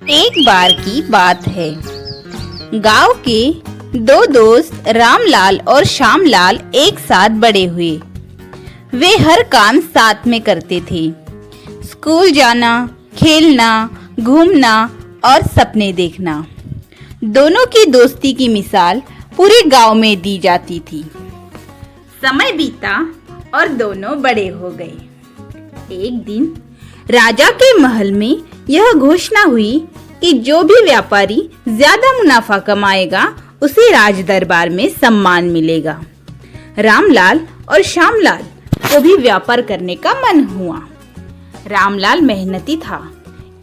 एक बार की बात है। गांव के दो दोस्त रामलाल और श्यामलाल एक साथ बड़े हुए। वे हर काम साथ में करते थे। स्कूल जाना, खेलना, घूमना और सपने देखना। दोनों की दोस्ती की मिसाल पूरे गांव में दी जाती थी। समय बीता और दोनों बड़े हो गए। एक दिन राजा के महल में यह घोषणा हुई कि जो भी व्यापारी ज्यादा मुनाफा कमाएगा उसे राज दरबार में सम्मान मिलेगा। रामलाल और श्यामलाल को भी व्यापार करने का मन हुआ। रामलाल मेहनती था,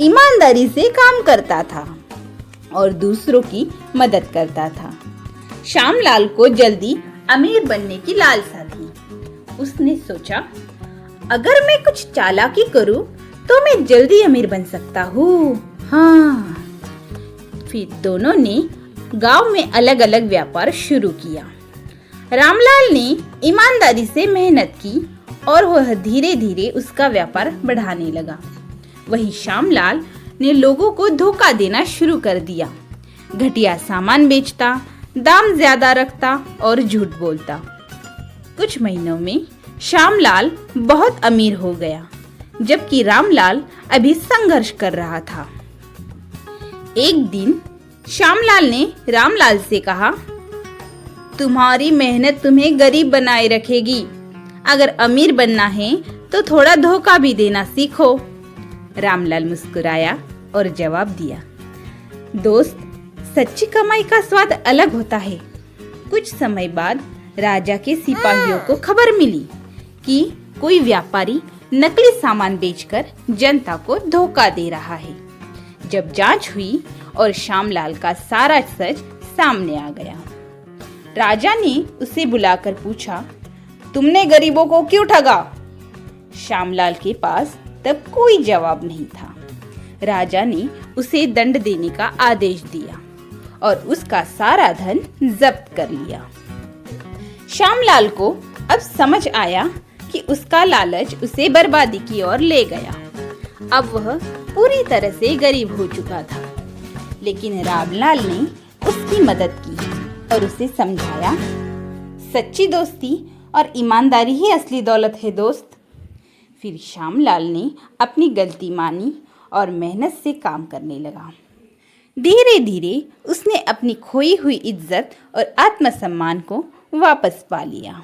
ईमानदारी से काम करता था और दूसरों की मदद करता था। श्यामलाल को जल्दी अमीर बनने की लालसा थी। उसने सोचा, अगर मैं कुछ चालाकी करूं तो मैं जल्दी अमीर बन सकता हूँ। हाँ। फिर दोनों ने गांव में अलग अलग व्यापार शुरू किया। रामलाल ने ईमानदारी से मेहनत की और वह धीरे धीरे उसका व्यापार बढ़ाने लगा। वहीं श्यामलाल ने लोगों को धोखा देना शुरू कर दिया। घटिया सामान बेचता, दाम ज्यादा रखता और झूठ बोलता। कुछ महीनों में श्यामलाल बहुत अमीर हो गया, जबकि रामलाल अभी संघर्ष कर रहा था। एक दिन श्यामलाल ने रामलाल से कहा, तुम्हारी मेहनत तुम्हें गरीब बनाए रखेगी। अगर अमीर बनना है तो थोड़ा धोखा भी देना सीखो। रामलाल मुस्कुराया और जवाब दिया, दोस्त, सच्ची कमाई का स्वाद अलग होता है। कुछ समय बाद राजा के सिपाहियों को खबर मिली कि कोई व्यापारी नकली सामान बेचकर जनता को धोखा दे रहा है। जब जांच हुई और श्यामलाल का सारा सच सामने आ गया। राजा ने उसे बुलाकर पूछा, तुमने गरीबों को क्यों ठगा? श्यामलाल के पास तब कोई जवाब नहीं था। राजा ने उसे दंड देने का आदेश दिया और उसका सारा धन जब्त कर लिया। श्यामलाल को अब समझ आया कि उसका लालच उसे बर्बादी की ओर ले गया। अब वह पूरी तरह से गरीब हो चुका था। लेकिन रामलाल ने उसकी मदद की और उसे समझाया, सच्ची दोस्ती और ईमानदारी ही असली दौलत है दोस्त। फिर श्यामलाल ने अपनी गलती मानी और मेहनत से काम करने लगा। धीरे धीरे उसने अपनी खोई हुई इज्जत और आत्मसम्मान को वापस पा लिया।